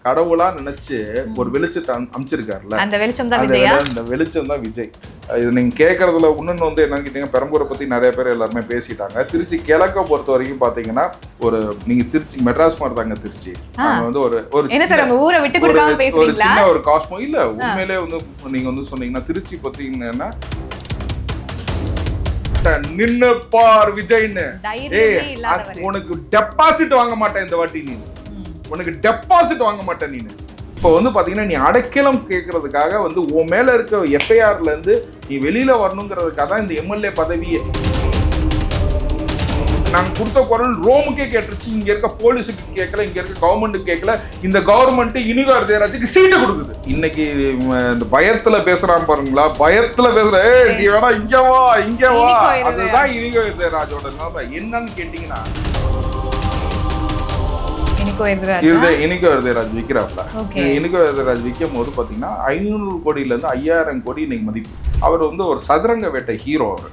கடவுளா நினைச்சு ஒரு வெளிச்சத்தை அமைச்சிருக்காருல்ல, அந்த வெளிச்சம் தான் விஜயா. அந்த வெளிச்சம் தான் விஜய். இது நீங்க கேட்கறதுல இன்னொன்று வந்து என்னன்னு கேட்டீங்க, பெரம்பூரை பத்தி நிறைய பேர் எல்லாருமே பேசிட்டாங்க. திருச்சி கிழக்க பொறுத்த வரைக்கும் பாத்தீங்கன்னா ஒரு நீங்க திருச்சி மெட்ராஸ் மாதிரி தாங்க திருச்சி. வந்து ஒரு என்ன சார் உங்க ஊரை விட்டு கொடுக்காம பேசுறீங்களா? சின்ன ஒரு காஸ்மோ இல்ல, உண்மையிலே வந்து நீங்க வந்து சொன்னீங்கன்னா திருச்சி பத்தீங்கன்னா நின்னு பார் விஜய்னு, உனக்கு டெபாசிட் வாங்க மாட்டேன் இந்த வாட்டி, நீ உனக்கு டெபாசிட் வாங்க மாட்டேன் நீ. இப்போ வந்து பாத்தீங்கன்னா நீ அடைக்கலம் கேட்கறதுக்காக வந்து உன் மேல இருக்க எஃப்ஐஆர்ல இருந்து நீ வெளியில வரணுங்கிறதுக்காக தான் இந்த எம்எல்ஏ பதவியே. நாங்க கொடுத்த குரல் ரோமுக்கே கேட்டுருச்சு, இங்க இருக்க போலீஸுக்கு கேட்கல, இங்க இருக்க கவர்மெண்ட்டுக்கு கேட்கல. இந்த கவர்மெண்ட் இனிகோ விஜயராஜுக்கு சீட்டு கொடுக்குது. இன்னைக்கு இந்த பயத்துல பேசுறான் பாருங்களா, பயத்துல பேசுற நீ வேணா இங்க வா இங்க வா, அதுதான் இனிகோ விஜயராஜோட நிலைமை. என்னன்னு கேட்டீங்கன்னா இனிகோ விஜயராஜ் விற்கிறாப்ல. இனிகோ விஜயராஜ் விற்கும் போது பாத்தீங்கன்னா 500 கோடியில இருந்து 5000 கோடி இன்னைக்கு மதிப்பு. அவர் வந்து ஒரு சதுரங்க வேட்டை ஹீரோ. அவர்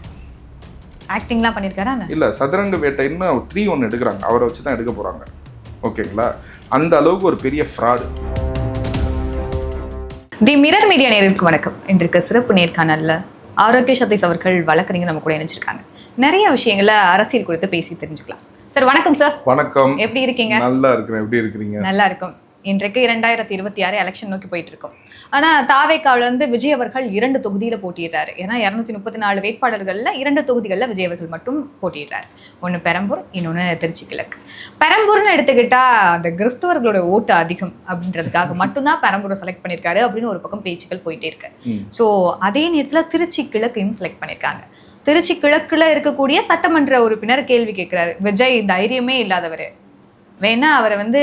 ஆக்டிங்லாம் பண்ணிருக்காரா? இல்ல, சதுரங்க வேட்டைன்னு 3 ஒன்று எடுக்கிறாங்க, அவரை வச்சு தான் எடுக்க போறாங்க. ஓகேங்களா, அந்த அளவுக்கு ஒரு பெரிய ஃப்ராடு. தி மிரர் மீடியா நேயர்களுக்கு வணக்கம். இன்றைக்கு சிறப்பு நேர்காணல்ல ஆரோக்கிய சதீஷ் அவர்கள் வழக்கறிஞர் நம்ம கூட இணைச்சிருக்காங்க. நிறைய விஷயங்களை அரசியல் குறித்து பேசி தெரிஞ்சுக்கலாம். சார் வணக்கம். சார் வணக்கம், எப்படி இருக்கீங்க? நல்லா இருக்கிறேன், எப்படி இருக்கிறீங்க? நல்லா இருக்கும். இன்றைக்கு 2026 எலெக்ஷன் நோக்கி போயிட்டு இருக்கோம். ஆனால் தாவேக்காவில இருந்து விஜய் அவர்கள் 2 தொகுதியில் போட்டியிடுறாரு. ஏன்னா 234 வேட்பாளர்களில் 2 தொகுதிகளில் விஜய் அவர்கள் மட்டும் போட்டியிடுறாரு. ஒன்று பெரம்பூர், இன்னொன்று திருச்சி கிழக்கு. பெரம்பூர்னு எடுத்துக்கிட்டா அந்த கிறிஸ்தவர்களோட ஓட்டு அதிகம் அப்படின்றதுக்காக மட்டும்தான் பெரம்பூரை செலக்ட் பண்ணியிருக்காரு அப்படின்னு ஒரு பக்கம் பேச்சுக்கள் போயிட்டே இருக்கு. ஸோ அதே நேரத்தில் திருச்சி கிழக்கையும் செலக்ட் பண்ணியிருக்காங்க. திருச்சி கிழக்குல இருக்கக்கூடிய சட்டமன்ற உறுப்பினர் கேள்வி கேட்கிறாரு, விஜய் தைரியமே இல்லாதவர், வேணா அவரை வந்து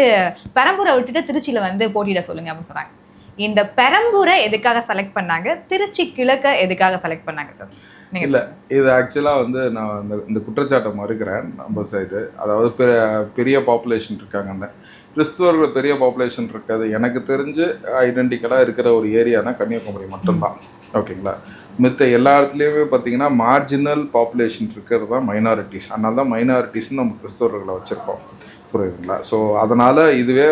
பெரம்பூரை விட்டுட்டு திருச்சியில வந்து போட்டியிட சொல்லுங்க அப்படின்னு சொல்றாங்க. இந்த பெரம்பூரை எதுக்காக செலக்ட் பண்ணாங்க, திருச்சி கிழக்க எதுக்காக செலக்ட் பண்ணாங்க சார்? இல்லை, இது ஆக்சுவலாக வந்து நான் இந்த குற்றச்சாட்டை மறுக்கிறேன். நம்ம இது அதாவது பெரிய பாப்புலேஷன் இருக்காங்க, அந்த கிறிஸ்துவர்கள் பெரிய பாப்புலேஷன் இருக்காது. எனக்கு தெரிஞ்சு ஐடென்டிக்கலாக இருக்கிற ஒரு ஏரியானா கன்னியாகுமரி மட்டும்தான். ஓகேங்களா, மித்த எல்லா இடத்துலையுமே பார்த்தீங்கன்னா மார்ஜினல் பாப்புலேஷன் இருக்கிறது தான் மைனாரிட்டிஸ். அதனால தான் மைனாரிட்டிஸ்ன்னு நம்ம கிறிஸ்தவர்களை வச்சுருக்கோம், புரியுதுங்களா? ஸோ அதனால் இதுவே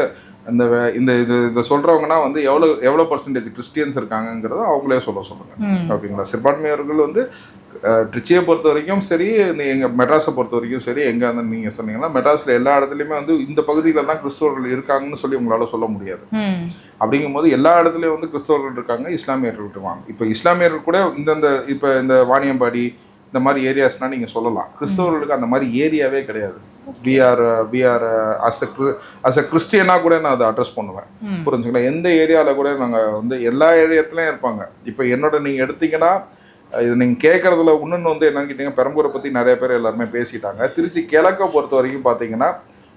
இந்த இதை சொல்கிறவங்கன்னா வந்து எவ்வளோ பர்சன்டேஜ் கிறிஸ்டியன்ஸ் இருக்காங்கங்கிறத அவங்களே சொல்லுங்கள். ஓகேங்களா, சிறுபான்மையர்கள் வந்து ட்ரிச்சியை பொறுத்த வரைக்கும் சரி, எங்கள் மெட்ராஸை பொறுத்த வரைக்கும் சரி, எங்கே வந்து நீங்கள் சொன்னீங்கன்னா மெட்ராஸில் எல்லா இடத்துலையுமே வந்து இந்த பகுதியில் தான் கிறிஸ்தவர்கள் இருக்காங்கன்னு சொல்லி உங்களால் சொல்ல முடியாது. அப்படிங்கும்போது எல்லா இடத்துலையும் வந்து கிறிஸ்தவர்கள் இருக்காங்க, இஸ்லாமியர்கள் இருக்காங்க. இப்போ இஸ்லாமியர்கள் கூட இப்போ இந்த வாணியம்பாடி இந்த மாதிரி ஏரியாஸ்னால் நீங்கள் சொல்லலாம். கிறிஸ்தவர்களுக்கு அந்த மாதிரி ஏரியாவே கிடையாது. அஸ் அ கிறிஸ்டியனாக கூட நான் அதை அட்ரஸ் பண்ணுவேன், புரிஞ்சுங்களா? எந்த ஏரியாவில் கூட நாங்கள் வந்து எல்லா ஏரியாத்துலையும் இருப்பாங்க. இப்போ என்னோட நீங்கள் எடுத்தீங்கன்னா இது நீங்கள் கேட்குறதுல இன்னொன்று வந்து என்னன்னு கேட்டீங்கன்னா, பெரம்பூரை பற்றி நிறைய பேர் எல்லாருமே பேசிட்டாங்க. திருச்சி கிழக்க பொறுத்த வரைக்கும் பார்த்தீங்கன்னா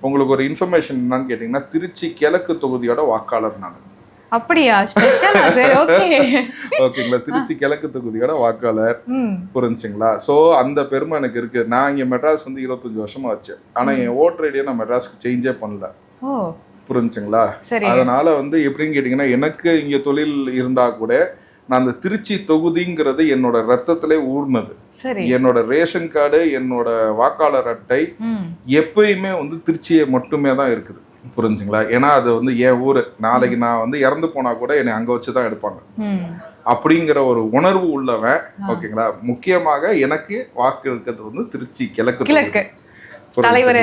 உங்களுக்கு ஒரு இன்ஃபர்மேஷன் என்னன்னு கேட்டிங்கன்னா, திருச்சி கிழக்கு தொகுதியோட வாக்காளர் நான். அப்படியா? ஓகேங்களா, திருச்சி கிழக்கு தொகுதியோட வாக்காளர், புரிஞ்சுங்களா? ஸோ அந்த பெருமை எனக்கு இருக்கு. நான் இங்கே மெட்ராஸ் வந்து 25 வருஷமா வச்சேன், ஆனால் என் ஓட்டர் ஐடியை நான் மெட்ராஸ்க்கு சேஞ்சே பண்ணல, புரிஞ்சுங்களா? அதனால வந்து எப்படின்னு கேட்டிங்கன்னா, எனக்கு இங்கே தொழில் இருந்தா கூட நான் அந்த திருச்சி தொகுதிங்கிறது என்னோட ரத்தத்திலே ஊர்னது. என்னோட ரேஷன் கார்டு, என்னோட வாக்காளர் அட்டை எப்பயுமே வந்து திருச்சியை மட்டுமே தான் இருக்குது, புரிஞ்சுங்களா? ஏன்னா அது வந்து என் ஊர். நாளைக்கு நான் வந்து இறந்து போனா கூட என்னை அங்க வச்சுதான் எடுப்பாங்க அப்படிங்கிற ஒரு உணர்வு உள்ளவன். ஓகேங்களா, முக்கியமாக எனக்கு வாக்கு இருக்கிறது வந்து திருச்சி கிழக்கு தலைவர்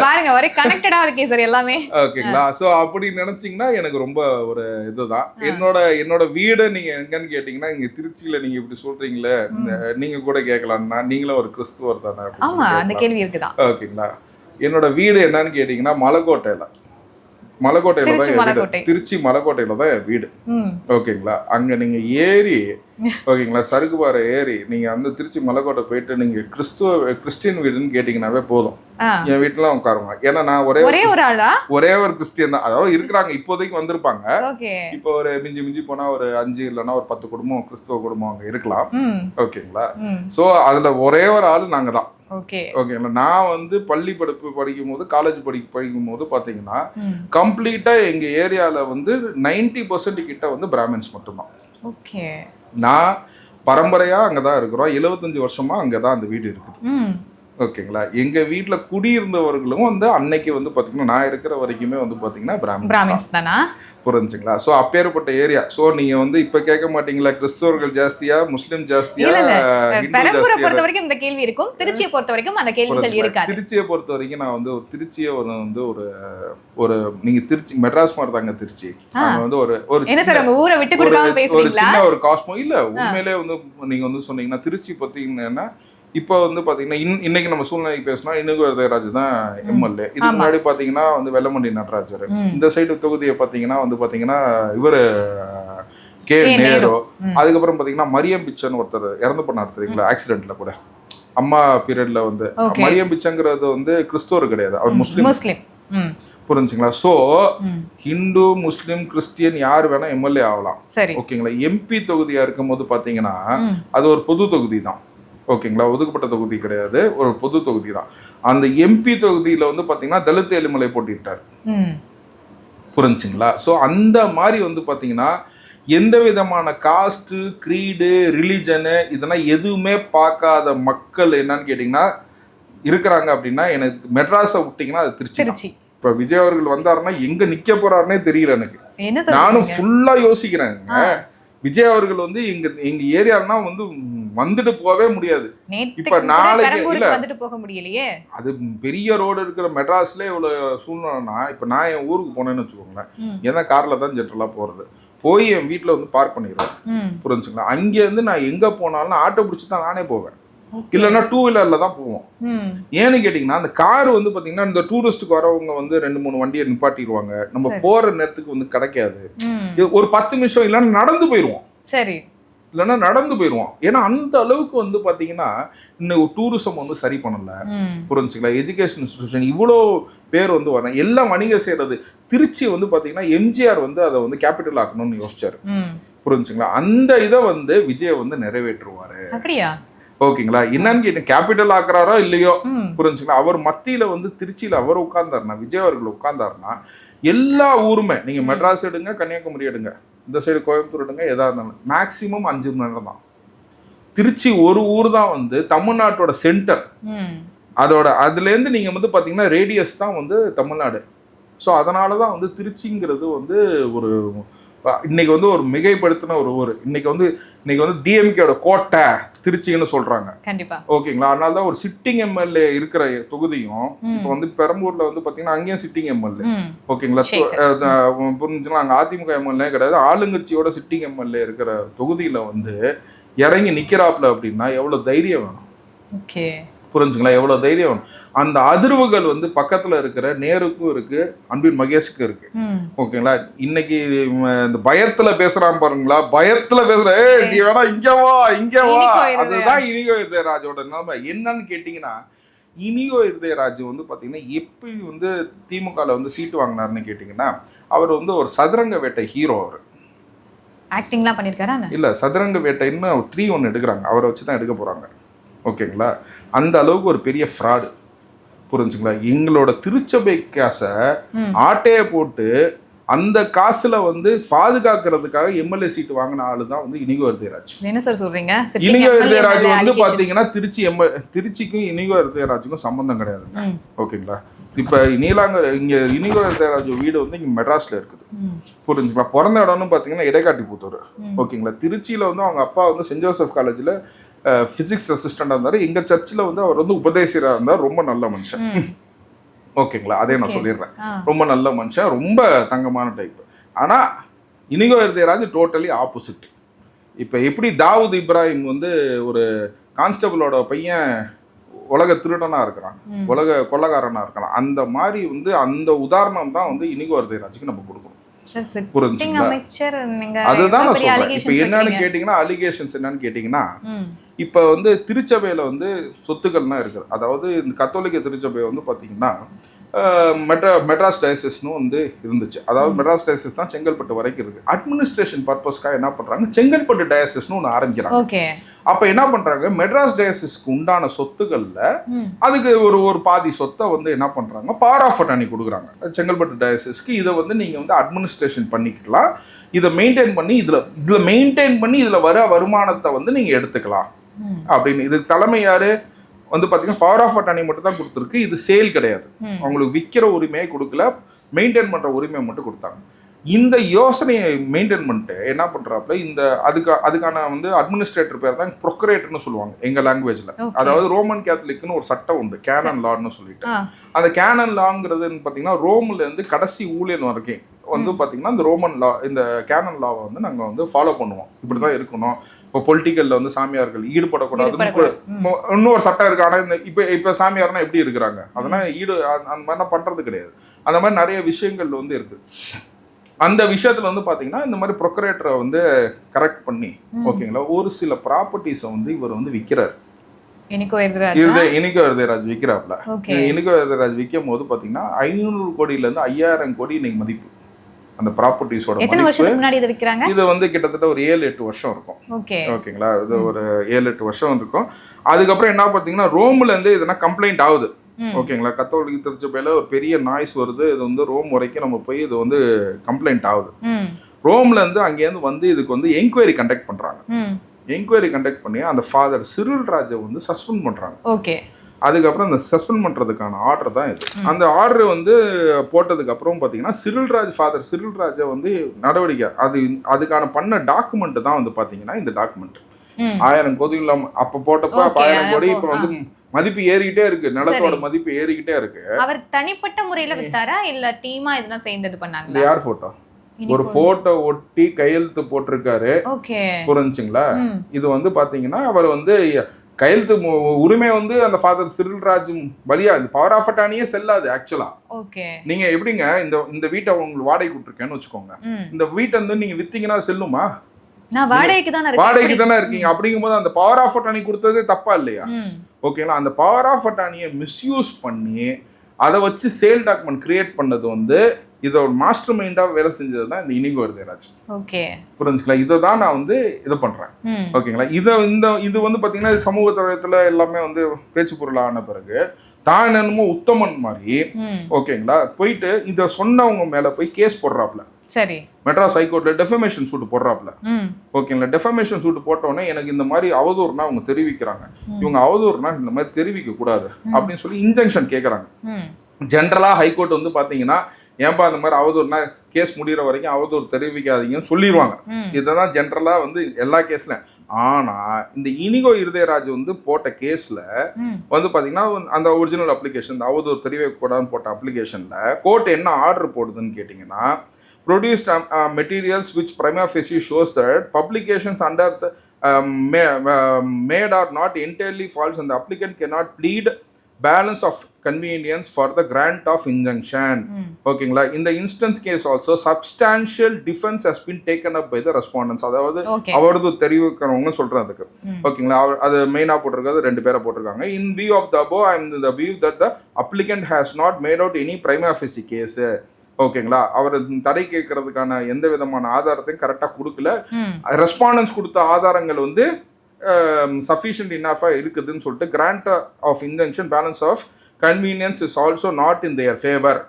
பாருங்க, ஒரே கனெக்டடா இருக்கே சார் எல்லாமே. ஓகேங்களா, சோ அப்படி நினைச்சீங்கன்னா எனக்கு ரொம்ப ஒரு இதுதான். என்னோட வீடு நீங்க எங்கன்னு கேட்டீங்கன்னா, இங்க திருச்சியில நீங்க இப்படி சொல்றீங்களே, நீங்க கூட கேட்கலாம்னா நீங்களும் ஒரு கிறிஸ்துவர் தானே? ஆமா, அந்த கேள்வி இருக்குதான். ஓகேங்களா, என்னோட வீடு என்னன்னு கேட்டீங்கன்னா மலைக்கோட்டையில தான், திருச்சி மலைக்கோட்டையில தான் என் வீடு. ஓகேங்களா, அங்க நீங்க ஏறி, ஓகேங்களா, சறுக்குபாறை ஏறி நீங்க வந்து திருச்சி மலைக்கோட்டை போயிட்டு நீங்க கிறிஸ்டியன் வீடுன்னு கேட்டீங்கன்னாவே போதும், என் வீட்டுல உட்காருங்க. ஏன்னா நான் ஒரே ஒரு கிறிஸ்டியன் தான். அதாவது இருக்கிறாங்க, இப்போதைக்கு வந்திருப்பாங்க. இப்போ ஒரு மிஞ்சி போனா ஒரு 5 இல்லைன்னா ஒரு 10 குடும்பம் கிறிஸ்துவ குடும்பம் அங்க இருக்கலாம். ஓகேங்களா, சோ அதுல ஒரே ஒரு ஆள் நாங்க தான். ஓகேங்களா, நான் வந்து பள்ளி படிக்கும் போது, காலேஜ் படிக்கும் போது பாத்தீங்கன்னா கம்ப்ளீட்டா எங்க ஏரியால வந்து 90% கிட்ட வந்து பிராமின்ஸ் மட்டும்தான். நான் பரம்பரையா அங்கதான் இருக்கிறோம். 75 வருஷமா அங்கதான் அந்த வீடு இருக்குது. ஓகேங்களா. எங்க வீட்டுல குடியிருந்தவர்களும் வந்து அன்னைக்கு வந்து பாத்தீங்கன்னா நான் இருக்கிற வரைக்குமே வந்து பாத்தீங்கன்னா பிராமின்ஸ் தானா? புரிஞ்சுங்களா. ஸோ அப்பேற்பட்ட ஏரியா. ஸோ நீங்க வந்து இப்ப கேட்க மாட்டீங்களா கிறிஸ்தவர்கள் ஜாஸ்தியா முஸ்லீம் ஜாஸ்தியா ஹிந்து பெரம்பூரை ஜாஸ்தியா? பொறுத்த வரைக்கும் இந்த கேள்வி இருக்கும், திருச்சியை பொறுத்த வரைக்கும் அந்த கேள்விகள் இருக்காது. திருச்சியை பொறுத்த வரைக்கும் நான் வந்து திருச்சியை வந்து ஒரு நீங்க திருச்சி மெட்ராஸ் மாதிரி தாங்க திருச்சி. நாங்க வந்து ஒரு என்ன சார் உங்க ஊரை விட்டு கொடுக்காம ஒரு பேசுறீங்களா? சின்ன ஒரு காஸ்மோ இல்ல. உண்மையிலே வந்து நீங்க வந்து சொன்னீங்கன்னா திருச்சி பார்த்தீங்கன்னா இப்போ வந்து பாத்தீங்கன்னா இன்னைக்கு நம்ம சூழ்நிலைக்கு பேசினா இனிகோ இருதயராஜ் தான் எம்எல்ஏ. இதுக்கு முன்னாடி பாத்தீங்கன்னா வந்து வெள்ளமண்டி நடராஜர். இந்த சைடு தொகுதியை பாத்தீங்கன்னா வந்து பாத்தீங்கன்னா இவரு கே நேரு. அதுக்கப்புறம் பாத்தீங்கன்னா மரியம் பிச்சன் ஒருத்தர் இறந்து பண்ணார் தெரியுங்களா, ஆக்சிடென்ட்ல கூட அம்மா பீரியட்ல வந்து. மரியம் பிச்சங்கிறது வந்து கிறிஸ்தவர் கிடையாது, அவர் முஸ்லீம். புரிஞ்சுங்களா. ஸோ ஹிந்து முஸ்லீம் கிறிஸ்டியன் யார் வேணா எம்எல்ஏ ஆகலாம். ஓகேங்களா. எம்பி தொகுதியா இருக்கும் போது பாத்தீங்கன்னா அது ஒரு பொது தொகுதி தான். ஓகேங்களா. ஒதுக்கப்பட்ட தொகுதி கிடையாது, ஒரு பொது தொகுதி தான். அந்த எம்பி தொகுதியில வந்து பாத்தீங்கன்னா தலித் ஏழுமலை போட்டிட்டார். புரிஞ்சுங்களா. ஸோ அந்த மாதிரி வந்து பாத்தீங்கன்னா எந்த விதமான காஸ்ட் கிரீடு ரிலிஜனு இதெல்லாம் எதுவுமே பார்க்காத மக்கள் என்னன்னு கேட்டீங்கன்னா இருக்கிறாங்க. அப்படின்னா எனக்கு மெட்ராஸை விட்டீங்கன்னா அது திருச்சி. இப்ப விஜய் அவர்கள் வந்தாருன்னா எங்க நிக்க போறாருன்னே தெரியல எனக்கு. நானும் ஃபுல்லா யோசிக்கிறேங்க. விஜய் அவர்கள் வந்து எங்க ஏரியானா வந்து வந்துட்டு போகவே முடியாது. இப்ப நாளைக்கு இல்ல வந்துட்டு போக முடியலையே. அது பெரிய ரோடு இருக்கிற மெட்ராஸ்ல இவ்வளவு சூழ்நிலைனா இப்ப நான் என் ஊருக்கு போனேன்னு வச்சுக்கோங்களேன், ஏன்னா கார்ல தான் ஜென்ரலா போறது, போய் என் வீட்டுல வந்து பார்க் பண்ணிடுவேன். புரிஞ்சுங்களா. அங்க இருந்து நான் எங்க போனாலும் ஆட்டோ பிடிச்சி தான் நானே போவேன், இல்லைன்னா டூ வீலர்ல தான் போவோம். ஏன்னு கேட்டீங்கன்னா அந்த கார் வந்து பாத்தீங்கன்னா இந்த டூரிஸ்டுக்கு வரவங்க வந்து 2-3 வண்டியை நிப்பாட்டிடுவாங்க, நம்ம போற நேரத்துக்கு வந்து கிடைக்காது. ஒரு 10 நிமிஷம் இல்லைன்னா நடந்து போயிடுவோம். இல்லைன்னா நடந்து போயிடுவோம். ஏன்னா அந்த அளவுக்கு வந்து பாத்தீங்கன்னா இன்னும் டூரிசம் வந்து சரி பண்ணல. புரிஞ்சுங்களா. எஜுகேஷன் இன்ஸ்டிடியூஷன் இவ்வளோ பேர் வந்து வரேன், எல்லாம் வணிகம் செய்யறது. திருச்சி வந்து பாத்தீங்கன்னா எம்ஜிஆர் வந்து அதை வந்து கேபிட்டல் ஆக்கணும்னு யோசிச்சாரு. புரிஞ்சுங்களா. அந்த இதை வந்து விஜய் வந்து நிறைவேற்றுவாரு. ஓகேங்களா. என்னன்னு கேட்டு கேபிட்டல் ஆக்குறாரோ இல்லையோ, புரிஞ்சுங்களா. அவர் மத்தியில வந்து திருச்சியில அவர் உட்கார்ந்தாருன்னா, விஜய் அவர்கள் உட்கார்ந்தாருன்னா எல்லா ஊருமே, நீங்க மெட்ராஸ் எடுங்க, கன்னியாகுமரி எடுங்க, இந்த சைடு கோயம்புத்தூர் எடுங்க, எதா இருந்தாலும் மேக்சிமம் 5 மணி நேரம் தான். திருச்சி ஒரு ஊர் தான் வந்து தமிழ்நாட்டோட சென்டர். அதுல இருந்து நீங்க வந்து பாத்தீங்கன்னா ரேடியஸ் தான் வந்து தமிழ்நாடு. ஸோ அதனாலதான் வந்து திருச்சிங்கிறது வந்து ஒரு இன்னைக்கு வந்து ஒரு மிகைப்படுத்தின ஒரு ஊர். இன்னைக்கு வந்து டிஎம்கேட கோட்டை திருச்சின்னு சொல்றாங்க. கண்டிப்பா. ஓகேங்களா. அதனால தான் ஒரு சிட்டிங் எம்எல்ஏ இருக்கிற தொகுதியும் இப்போ வந்து பெரம்பூர்ல வந்து பாத்தீங்கன்னா அங்கேயும் சிட்டிங் எம்எல்ஏ. ஓகேங்களா. புரிஞ்சுங்களா. அங்க அதிமுக எம்எல்ஏ கிடையாது, ஆளுங்கட்சியோட சிட்டிங் எம்எல்ஏ இருக்கிற தொகுதியில வந்து இறங்கி நிக்கிறாப்ல அப்படின்னா எவ்வளவு தைரியம் வேணும். புரிஞ்சுங்களா. எவ்வளவு தைரியம் வேணும். அந்த அதிர்வுகள் வந்து பக்கத்துல இருக்கிற நேருக்கும் இருக்கு, அன்பின் மகேஷுக்கும் இருக்கு. ஓகேங்களா. இன்னைக்கு இந்த பயத்துல பேசுறான் பாருங்களா, பயத்துல பேசுற நீ வேணா இங்க வா. அதுதான் இனிகோ இருதயராஜோட நிலைமை. என்னன்னு கேட்டீங்கன்னா இனிகோ இருதயராஜ் வந்து பாத்தீங்கன்னா எப்படி வந்து திமுகல வந்து சீட்டு வாங்கினாருன்னு கேட்டீங்கன்னா, அவர் வந்து ஒரு சதுரங்க வேட்டை ஹீரோ. அவர் ஆக்டிங்லாம் பண்ணிருக்காரா இல்ல, சதுரங்க வேட்டைன்னு 3-1 எடுக்கிறாங்க, அவரை வச்சுதான் எடுக்க போறாங்க. ஓகேங்களா. அந்த அளவுக்கு ஒரு பெரிய ஃப்ராடு. புரிஞ்சுங்களா. எங்களோட திருச்சபை காசை ஆட்டையை போட்டு அந்த காசுல வந்து பாதுகாக்கிறதுக்காக எம்எல்ஏ சீட் வாங்கின ஆளு தான் வந்து இனிகோ இருதயராஜ். என்ன சார் சொல்றீங்க? இனிகோ இருதயராஜ் வந்து பாத்தீங்கன்னா திருச்சிக்கும் இனிகோ இருதயராஜுக்கும் சம்பந்தம் கிடையாது. ஓகேங்களா. இப்ப இங்க இனிகோ இருதயராஜ் வீடு வந்து இங்க மெட்ராஸ்ல இருக்குது. புரிஞ்சுங்களா. பிறந்த இடம்னு பாத்தீங்கன்னா இடைக்காட்டி புத்தூர். ஓகேங்களா. திருச்சியில வந்து அவங்க அப்பா வந்து சென்ட் ஜோசப் காலேஜ்ல பிசிக்ஸ் அசிஸ்டண்டா இருந்தாரு. எங்க சர்ச்சில் வந்து அவர் வந்து உபதேசரா இருந்தார். ரொம்ப நல்ல மனுஷன். ஓகேங்களா. அதே நான் சொல்லிடுறேன், ரொம்ப நல்ல மனுஷன், ரொம்ப தங்கமான டைப். ஆனா இனிகோ இருதயராஜ் டோட்டலி ஆப்போசிட். இப்ப எப்படி தாவூத் இப்ராஹிம் வந்து ஒரு கான்ஸ்டபிளோட பையன் உலக திருடனா இருக்கிறான், உலக கொள்ளக்காரனா இருக்கலாம், அந்த மாதிரி வந்து அந்த உதாரணம் தான் வந்து இனிகோ இருதயராஜுக்கு நம்ம கொடுக்கணும். அதுதான் நான் சொல்றேன். இப்ப என்னன்னு கேட்டீங்கன்னா அலிகேஷன்ஸ் என்னன்னு கேட்டீங்கன்னா, இப்ப வந்து திருச்சபையில வந்து சொத்துக்கள்லாம் இருக்குது. அதாவது இந்த கத்தோலிக்க திருச்சபை வந்து பாத்தீங்கன்னா மெட்ராஸ் டயசிஸ்னு வந்து இருந்துச்சு. அதாவது மெட்ராஸ் டயசிஸ் தான் செங்கல்பட்டு வரைக்கும் இருக்கு. அட்மினிஸ்ட்ரேஷன் பர்பஸ்க்காக என்ன பண்றாங்க, செங்கல்பட்டு டயசிஸ்னு ஒன்று ஆரம்பிக்கிறாங்க. அப்ப என்ன பண்றாங்க, மெட்ராஸ் டயசிஸ்க்கு உண்டான சொத்துக்கள்ல அதுக்கு ஒரு பாதி சொத்தை வந்து என்ன பண்றாங்க, பவர் ஆஃப் அட்டர்னி கொடுக்குறாங்க செங்கல்பட்டு டயசிஸ்க்கு. இதை வந்து நீங்க வந்து அட்மினிஸ்ட்ரேஷன் பண்ணிக்கலாம், இதை மெயின்டைன் பண்ணி இதுல வர வருமானத்தை வந்து நீங்க எடுத்துக்கலாம் அப்படின்னு. இதுக்கு தலைமை யாரு, வந்து பார்த்தீங்கன்னா பவர் ஆஃப் அட்டார்னி மட்டும் தான் கொடுத்துருக்கு. இது சேல் கிடையாது. அவங்களுக்கு விற்கிற உரிமையை கொடுக்கல, மெயின்டைன் பண்ணுற உரிமையை மட்டும் கொடுத்தாங்க. இந்த யோசனையை மெயின்டைன் பண்ணிட்டு என்ன பண்ணுறாப்புல, இந்த அதுக்கான வந்து அட்மினிஸ்ட்ரேட்டர் பேர் தான் ப்ரொக்கரேட்டர்னு சொல்லுவாங்க எங்கள் லாங்குவேஜில். அதாவது ரோமன் கேத்தலிக்னு ஒரு சட்டம் உண்டு, கேனன் லான்னு சொல்லிட்டு. அந்த கேனன் லாங்கிறதுன்னு பார்த்தீங்கன்னா ரோம்லேருந்து கடைசி ஊழியன் வரைக்கும் வந்து பார்த்தீங்கன்னா இந்த ரோமன் லா, இந்த கேனன் லாவை வந்து நாங்கள் வந்து ஃபாலோ பண்ணுவோம். இப்படி தான் இருக்கணும். இப்போ பொலிட்டிக்கல்ல வந்து சாமியார்கள் ஈடுபடக்கூடாதுன்னு இன்னொரு சட்டம் இருக்கு. ஆனால் இந்த இப்போ சாமியார்னா எப்படி இருக்கிறாங்க, அதெல்லாம் அந்த மாதிரிலாம் பண்ணுறது கிடையாது. அந்த மாதிரி நிறைய விஷயங்கள் வந்து இருக்கு. அந்த விஷயத்துல வந்து பாத்தீங்கன்னா இந்த மாதிரி ப்ரொக்கரேட்டரை வந்து கரெக்ட் பண்ணி ஓகேங்களா, ஒரு சில ப்ராப்பர்ட்டிஸை வந்து இவர் வந்து விற்கிறார். இனிகோ இருதயராஜ் விற்கிறாப்ல. இனிகோ இருதயராஜ் விற்கும் போது பாத்தீங்கன்னா 500 கோடியிலேருந்து 5000 கோடி இன்னைக்கு மதிப்பு அந்த ப்ராப்பர்ட்டிஸோட மதிப்பு. இது வந்து கிட்டத்தட்ட ஒரு 7-8 வருஷம் இருக்கும். ஓகேங்களா, இது ஒரு 7-8 வருஷம் இருக்கும். அதுக்கப்புறம் என்ன பார்த்தீங்கன்னா ரோம்ல இருந்து இதெல்லாம் கம்ப்ளைண்ட் ஆகுது. ஓகேங்களா, கத்தோலிக்க திருச்சபையில ஒரு பெரிய நாய்ஸ் வருது. இது வந்து ரோம் வரைக்கும் நம்ம போய் இது வந்து கம்ப்ளைண்ட் ஆகுது. ரோம்ல இருந்து அங்கேருந்து வந்து இதுக்கு வந்து என்கொயரி கண்டக்ட் பண்றாங்க. என்கொயரி கண்டக்ட் பண்ணி அந்த ஃபாதர் சிரில் ராஜை வந்து சஸ்பெண்ட் பண்றாங்க. அதுக்கப்புறம் அந்த சஸ்பெண்ட் பண்றதுக்கான ஆர்டர் தான் இது. அந்த ஆர்டர் வந்து போட்டதுக்கு அப்புறம் பாத்தீங்கன்னா ஃபாதர் சிரில் ராஜை வந்து நடவடிக்கை அதுக்கான பண்ண டாக்குமெண்ட் தான் வந்து பாத்தீங்கன்னா இந்த டாக்குமெண்ட். 1000 கோடி இல்லாம அப்ப போட்டப்ப 1000 கோடி இப்ப வந்து மதிப்பு ஏறிக்கிட்டே இருக்கு. நிலத்தோட மதிப்பு ஏறிக்கிட்டே இருக்கு. அவர் தனிப்பட்ட முறையில வித்தாரா இல்ல டீமா இதெல்லாம் சேர்ந்து பண்ணாங்களா? யார் போட்டோ? ஒரு போட்டோ ஒட்டி கையெழுத்து போட்டிருக்காரு. புரிஞ்சுங்களா? இது வந்து பாத்தீங்கன்னா அவர் வந்து கையெழுத்து உரிமை வந்து அந்த ஃபாதர் சிரில் ராஜ் வழியா இந்த பவர் ஆஃப் அட்டார்னியே செல்லாது ஆக்சுவலா. நீங்க எப்படிங்க இந்த வீட்டை உங்களுக்கு வாடகை விட்டுருக்கேன்னு வச்சுக்கோங்க, இந்த வீட்டை வந்து நீங்க வித்தீங்கன்னா செல்லுமா? வாடகைக்கு தானே இருக்கீங்க. அப்படிங்கும் போது அந்த பவர் ஆஃப் அட்டார்னி கொடுத்ததே தப்பா இல்லையா? ஓகேங்களா, அந்த பவர் ஆஃப் அட்டார்னியை மிஸ்யூஸ் பண்ணி அதை வச்சு சேல் டாக்குமெண்ட் கிரியேட் பண்ணது வந்து இதோட மாஸ்டர் மைண்டா வேலை செஞ்சது தான் இந்த இனிகோ இருதயராஜ். புரிஞ்சுக்கலாம். இதை தான் நான் வந்து இது பண்றேன். ஓகேங்களா, இது வந்து பாத்தீங்கன்னா சமூக தளத்துல எல்லாமே வந்து பேச்சு பொருள் ஆன பிறகு தான் என்னமோ உத்தமன் மாதிரி ஓகேங்களா போயிட்டு இதை சொன்னவங்க மேல போய் கேஸ் போடுறாப்ல. சரி, மெட்ராஸ் ஹைகோர்ட்ல டெஃபமேஷன் சூட் போடுறாப்ல. ஓகேங்களா, டெஃபமேஷன் சூட் போட்டோன்னே எனக்கு இந்த மாதிரி அவதூறுனா அவங்க தெரிவிக்கிறாங்க, இவங்க அவதூறுனா இந்த மாதிரி தெரிவிக்க கூடாது அப்படின்னு சொல்லி இன்ஜெக்ஷன் கேட்கறாங்க. ஜென்ரலா ஹைகோர்ட் வந்து பாத்தீங்கன்னா ஏன்பா அந்த மாதிரி அவதூறுனா கேஸ் முடிகிற வரைக்கும் அவதூறு தெரிவிக்காதீங்கன்னு சொல்லிடுவாங்க. இதுதான் ஜென்ரலா வந்து எல்லா கேஸ்ல. ஆனா இந்த இனிகோ இருதயராஜ் வந்து போட்ட கேஸ்ல வந்து பாத்தீங்கன்னா அந்த ஒரிஜினல் அப்ளிகேஷன் அவதூறு தெரிவிக்க கூடாதுன்னு போட்ட அப்ளிகேஷன்ல கோர்ட் என்ன ஆர்டர் போடுதுன்னு கேட்டீங்கன்னா, produced materials which prima facie shows that publications under the made are not entirely false and the applicant cannot plead balance of convenience for the grant of injunction. ஓகேங்களா, இந்த instance case also substantial defence has been taken up by the respondents. அதாவது அவரது தெரிவிக்கிறவங்க சொல்றதுக்கு ஓகேங்களா, அது மெயினா போட்டிருக்கிறது 2 பேரை போட்டிருக்காங்க. In view of the above I am the view that the applicant has not made out any prima facie case. ஓகேங்களா, அவர் தடை கேட்கறதுக்கான எந்த விதமான ஆதாரத்தையும் கரெக்டாக கொடுக்கல. ரெஸ்பாண்டன்ஸ் கொடுத்த ஆதாரங்கள் வந்து சஃபிஷியன்ட் இனஃபா இருக்குதுன்னு சொல்லிட்டு grant of injunction balance of convenience is also not in their favour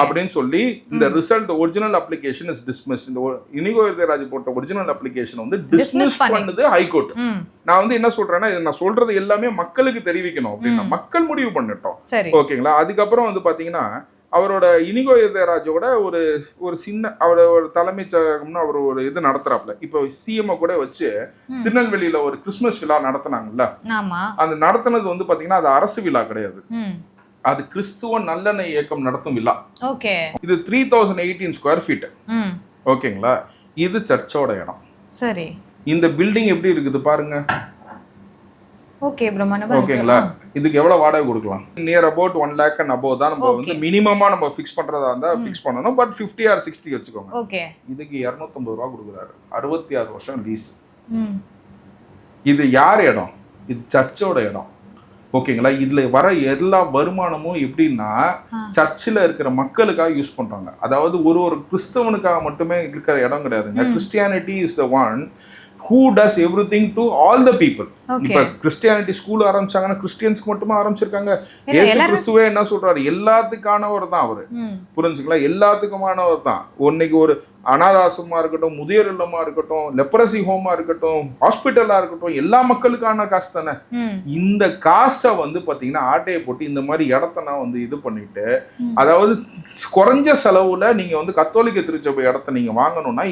அப்படின்னு சொல்லி இந்த result original application is dismiss. இந்த இனிகோ இருதயராஜ் போட்ட ஒரிஜினல் அப்ளிகேஷன் வந்து டிஸ்மிஸ் பண்ணுது ஹைகோர்ட். நான் வந்து என்ன சொல்றேன்னா, இது நான் சொல்றது எல்லாமே மக்களுக்கு தெரிவிக்கணும் அப்படின்னா மக்கள் முடிவு பண்ணிட்டோம். ஓகேங்களா, அதுக்கப்புறம் வந்து பாத்தீங்கன்னா அவரோட இனிகோ இருதயராஜோட ஒரு சின்ன அவரோட ஒரு தலைமைச் செயலகம்னு அவர் ஒரு இது நடத்துறாப்ல. இப்போ சிஎம் கூட வச்சு திருநெல்வேலியில ஒரு கிறிஸ்துமஸ் விழா நடத்தினாங்கல்ல, அந்த நடத்தினது வந்து பாத்தீங்கன்னா அது அரசு விழா கிடையாது, அது கிறிஸ்துவ நல்லெண்ணெய் இயக்கம் நடத்தும் விழா. இது 3018 ஸ்கொயர் ஃபீட். ஓகேங்களா, இது சர்ச்சோட இடம். சரி, இந்த பில்டிங் எப்படி இருக்குது பாருங்க. ஓகேங்களா, இதுக்கு எவ்வளவு வாடகை கொடுக்கலாம்? Near about 1 lakh and above தான் நம்ம வந்து மினிமமா நம்ம ஃபிக்ஸ் பண்றதா இருந்தா ஃபிக்ஸ் பண்ணணும். பட் 50 or 60 வச்சுக்கோங்க. இதுக்கு 250 ரூபா கொடுக்குறாரு. 66 வருஷம் லீஸ். இது யார் இடம்? இது சர்ச்சோட இடம். ஓகேங்களா, இதுல வர எல்லா வருமானமும் எப்படின்னா சர்ச்சில் இருக்கிற மக்களுக்காக யூஸ் பண்றாங்க. அதாவது ஒரு கிறிஸ்தவனுக்காக மட்டுமே இருக்கிற இடம் கிடையாதுங்க. Christianity is the one who does everything to all the people. Okay. இப்ப கிறிஸ்டியானிட்டி ஸ்கூல் ஆரம்பிச்சாங்கன்னா கிறிஸ்டியன்ஸ்க்கு மட்டுமா ஆரம்பிச்சிருக்காங்க? இல்ல, இயேசு எல்லாரும் கிறிஸ்துவே என்ன சொல்றாரு, எல்லாத்துக்கானவர் தான் அவரு. ம். புரிஞ்சுங்களா? எல்லாத்துக்குமானவர் தான். இன்னைக்கு ஒரு அனாதாசமா இருக்கட்டும், முதியோர் இல்லமா இருக்கட்டும், லெப்ரசி ஹோமா இருக்கட்டும், ஹாஸ்பிட்டலா இருக்கட்டும், எல்லா மக்களுக்கான காசு தானே. ம். இந்த காசை வந்து பாத்தீங்கன்னா ஆட்டையை போட்டு இந்த மாதிரி இடத்த நான் வந்து இது பண்ணிட்டு, ம். அதாவது குறைஞ்ச செலவுல நீங்க வந்து கத்தோலிக்க திருச்சபை இடத்த நீங்க வாங்கணும்னா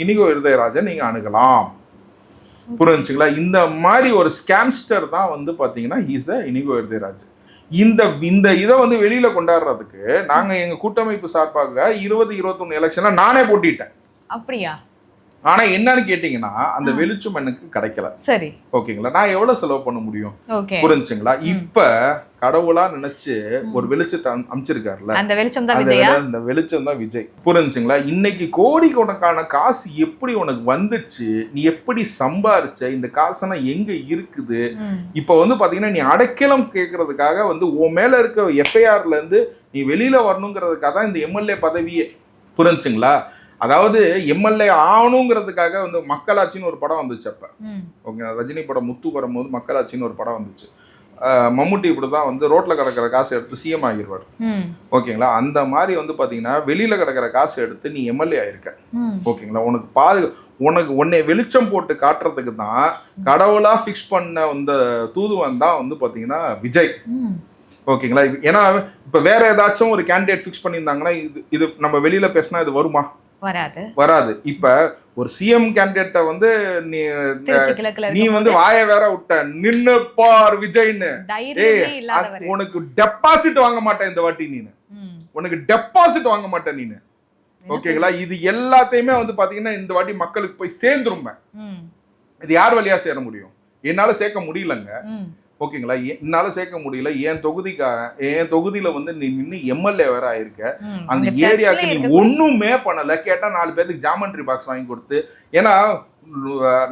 இனிகோ இருதயராஜன் நீங்க அணுகலாம். புரிஞ்சுங்களா? இந்த மாதிரி ஒரு ஸ்கேம்ஸ்டர் தான் வந்து பாத்தீங்கன்னா ஹீஸ் அ இனிகோ இருதயராஜ். இந்த இதை வந்து வெளியில கொண்டாடுறதுக்கு நாங்க எங்க கூட்டமைப்பு சார்பாக 2021 எலெக்ஷன்ல நானே போட்டிட்டேன். அப்படியா? ஆனா என்னன்னு கேட்டீங்கன்னா அந்த வெளிச்சம் எனக்கு கிடைக்கல. சரி. ஓகேங்களா? நான் எவ்வளவு செலவு பண்ண முடியும்? ஓகே. புரிஞ்சுங்களா? இப்ப கடவுளா நினைச்சு ஒரு வெளிச்சத்தை அமைச்சிருக்காருல்ல, அந்த வெளிச்சம் தான் விஜயா. அந்த வெளிச்சம் தான் விஜய். புரிஞ்சுங்களா? இன்னைக்கு கோடிக்கணக்கான காசு எப்படி உனக்கு வந்துச்சு, நீ எப்படி சம்பாரிச்ச, இந்த காசெல்லாம் எங்க இருக்குது? இப்ப வந்து பாத்தீங்கன்னா நீ அடைக்கலம் கேட்கறதுக்காக வந்து உன் மேல இருக்க எஃப்ஐஆர்ல இருந்து நீ வெளியில வரணுங்கிறதுக்காக தான் இந்த எம்எல்ஏ பதவியே. புரிஞ்சுங்களா? அதாவது எம்எல்ஏ ஆகணுங்கிறதுக்காக வந்து மக்களாட்சின்னு ஒரு படம் வந்துச்சு அப்ப. ஓகே, ரஜினி படம் முத்து வரும்போது மக்களாட்சின்னு ஒரு படம் வந்துச்சு. மம்முட்டி இப்படிதான் வந்து ரோட்ல கிடக்கிற காசு எடுத்து சிஎம் ஆகிடுவார். ஓகேங்களா? அந்த மாதிரி வந்து பாத்தீங்கன்னா வெளியில கிடக்கிற காசு எடுத்து நீ எம்எல்ஏ ஆயிருக்க. ஓகேங்களா? உனக்கு உன்னை வெளிச்சம் போட்டு காட்டுறதுக்கு தான் கடவுளா ஃபிக்ஸ் பண்ண இந்த தூதுவன் தான் வந்து பாத்தீங்கன்னா விஜய். ஓகேங்களா? ஏன்னா இப்ப வேற ஏதாச்சும் ஒரு கேண்டிடேட் ஃபிக்ஸ் பண்ணியிருந்தாங்கன்னா இது நம்ம வெளியில பேசினா இது வருமா? வராது. இப்ப ஒரு சிஎம் கேண்டிடேட்ட வந்து நீ வந்து வாய வேற விட்ட, நின்னு பார் விஜய்னு. உனக்கு டெபாசிட் வாங்க மாட்டேன் இந்த வாட்டி, நீனு உனக்கு டெபாசிட் வாங்க மாட்டேன் நீனு. ஓகேங்களா? இது எல்லாத்தையுமே வந்து பாத்தீங்கன்னா இந்த வாட்டி மக்களுக்கு போய் சேர்ந்துரும். இது யார் வழியா சேர முடியும்? என்னால சேர்க்க முடியலங்க. ஓகேங்களா? என்னால சேர்க்க முடியல. என் தொகுதியில வந்து நீ நின்று எம்எல்ஏ வேற ஆயிருக்க. அந்த ஏரியாவுக்கு நீ ஒண்ணுமே பண்ணல. கேட்டா 4 பேருக்கு ஜாமெண்ட்ரி பாக்ஸ் வாங்கி கொடுத்து, ஏன்னா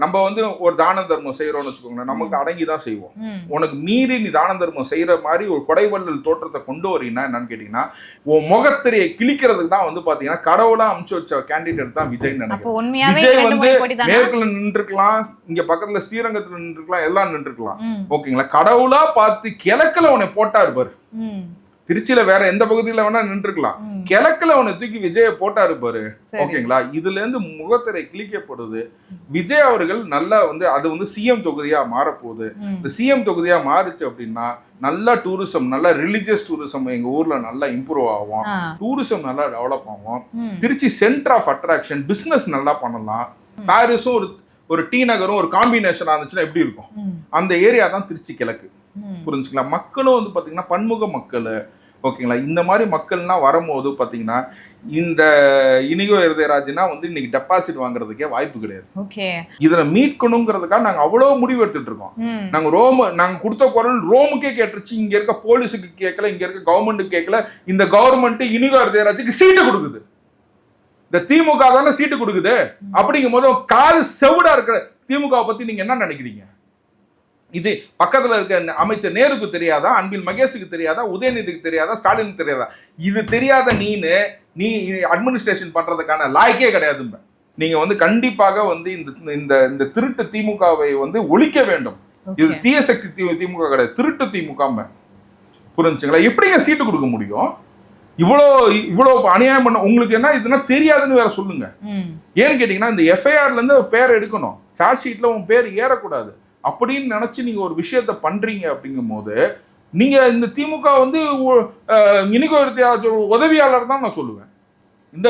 நம்ம வந்து ஒரு தான தர்மம் செய்யறோம்னு வச்சுக்கோங்க, நமக்கு அடங்கிதான் செய்வோம். உனக்கு மீறி நீ தான தர்மம் செய்யற மாதிரி ஒரு கொடைவள்ளல் தோற்றத்தை கொண்டு வரீங்கன்னா என்னன்னு கேட்டீங்கன்னா உன் முகத்திரையை கிழிக்கிறதுக்கு தான் வந்து பாத்தீங்கன்னா கடவுளா அமுச்சு வச்ச கேண்டிடேட் தான் விஜய் நினைக்கிறேன். விஜய் வந்து மேற்குல நின்றுக்கலாம், இங்க பக்கத்துல ஸ்ரீரங்கத்துல நின்றுக்கலாம், எல்லாம் நின்றுக்கலாம். ஓகேங்களா? கடவுளா பார்த்து கிழக்குல உன்னை போட்டா இருப்பாரு. திருச்சியில வேற எந்த பகுதியில வேணா நின்றுக்கலாம், கிழக்குல உன்னை தூக்கி விஜய போட்டா இருப்பாரு. ஓகேங்களா? இதுல இருந்து முகத்திரை கிழிக்கப்படுது. விஜய் அவர்கள் நல்லா வந்து அது வந்து சிஎம் தொகுதியா மாறப்போகுது. இந்த சிஎம் தொகுதியா மாறுச்சு அப்படின்னா நல்லா டூரிசம், நல்லா ரிலிஜியஸ் டூரிசம் எங்க ஊர்ல நல்லா இம்ப்ரூவ் ஆகும். டூரிசம் நல்லா டெவலப் ஆகும். Trichy centre of attraction, business நல்லா பண்ணலாம். பாரிஸும் ஒரு டி நகரும் ஒரு காம்பினேஷன் இருந்துச்சுன்னா எப்படி இருக்கும்? அந்த ஏரியா தான் திருச்சி கிழக்கு. புரிஞ்சுக்கலாம்? மக்களும் வந்து பாத்தீங்கன்னா பன்முக மக்கள். ஓகேங்களா? இந்த மாதிரி மக்கள்லாம் வரும்போது பாத்தீங்கன்னா இந்த இனிகோ இருதயராஜ்னா வந்து இன்னைக்கு டெபாசிட் வாங்குறதுக்கே வாய்ப்பு கிடையாது. இதுல மீட்கணுங்கிறதுக்காக நாங்க அவ்வளவு முடிவு எடுத்துட்டு இருக்கோம். நாங்க கொடுத்த குரல் ரோமுக்கே கேட்டுருச்சு. இங்க இருக்க போலீஸுக்கு கேட்கல, இங்க இருக்க கவர்மெண்ட்டுக்கு கேட்கல. இந்த கவர்மெண்ட் இனிகோ இருதயராஜுக்கு சீட்டு கொடுக்குது. இந்த திமுக தானே சீட்டு கொடுக்குது. அப்படிங்கும் போது காது செவிடா இருக்கிற திமுக பத்தி நீங்க என்ன நினைக்கிறீங்க? இது பக்கத்துல இருக்க அமைச்சர் நேருக்கு தெரியாதா? அன்பில் மகேஷுக்கு தெரியாதா? உதயநிதிக்கு தெரியாதா? ஸ்டாலினுக்கு தெரியாதா? இது தெரியாத நீ அட்மினிஸ்ட்ரேஷன் பண்றதுக்கான லாய்க்கே கிடையாது. நீங்க வந்து கண்டிப்பாக வந்து இந்த திருட்டு திமுகவை வந்து ஒழிக்க வேண்டும். இது தீய சக்தி திமுக கிடையாது, திருட்டு திமுக. புரிஞ்சுங்களா? எப்படிங்க சீட்டு கொடுக்க முடியும்? இவ்வளோ அநியாயம் பண்ண உங்களுக்கு என்ன இதுனா தெரியாதுன்னு வேற சொல்லுங்க. ஏன்னு கேட்டீங்கன்னா இந்த எஃப்ஐஆர்ல இருந்து பேர் எடுக்கணும், சார்ஜ் ஷீட்ல உன் பேர் ஏறக்கூடாது அப்படின்னு நினைச்சு நீங்க ஒரு விஷயத்த பண்றீங்க. அப்படிங்கும் போது நீங்க இந்த திமுக வந்து இனிகோ இருதயராஜ் உதவியாளர் தான் நான் சொல்லுவேன்.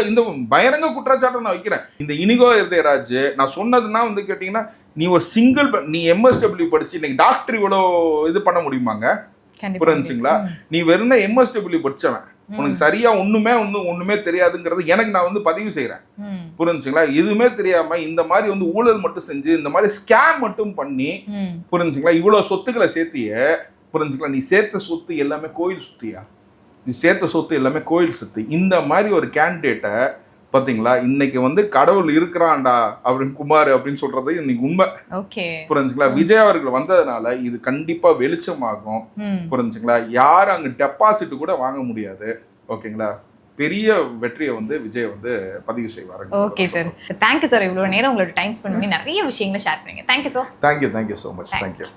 இந்த பயங்கர குற்றச்சாட்டை நான் வைக்கிறேன். இந்த இனிகோ இருதயராஜ் நான் சொன்னதுன்னா வந்து கேட்டீங்கன்னா நீ ஒரு நீ எம்எஸ்டபிள்யூ படிச்சு இன்னைக்கு டாக்டர் இவ்வளோ இது பண்ண முடியுமாங்க? புரிஞ்சுங்களா? நீ வெறும் எம்எஸ்டபிள்யூ படிச்சவன், உனக்கு சரியா ஒண்ணுமே தெரியாதுங்கிறது எனக்கு நான் வந்து பதிவு செய்யறேன். புரிஞ்சுங்களா? எதுவுமே தெரியாம இந்த மாதிரி வந்து ஊழல் மட்டும் செஞ்சு இந்த மாதிரி ஸ்கேம் மட்டும் பண்ணி, புரிஞ்சுங்களா, இவ்வளவு சொத்துக்களை சேர்த்திய. புரிஞ்சுங்களா? நீ சேர்த்த சொத்து எல்லாமே கோயில் சுத்தியா? நீ சேர்த்த சொத்து எல்லாமே கோயில் சுத்தி. இந்த மாதிரி ஒரு கேண்டிடேட்டை பாத்தீங்களா இன்னைக்கு வந்து கடவுள் இருக்கிறான்டா அப்படின்னு குமார் அப்படின்னு சொல்றது இன்னைக்கு உண்மை. புரிஞ்சுங்களா? விஜய் அவர்கள் வந்ததுனால இது கண்டிப்பா வெளிச்சமாகும். புரிஞ்சுங்களா? யாரும் அங்க டெபாசிட் கூட வாங்க முடியாது. ஓகேங்களா? பெரிய வெற்றியை வந்து விஜய் வந்து பதிவு செய்வாரு. Okay sir, thank you sir. இவ்வளவு நேரம் உங்களோட டைம் ஸ்பெண்ட் பண்ணி நிறைய விஷயங்களை ஷேர் பண்ணீங்க. Thank you sir. Thank you so much. Thank you.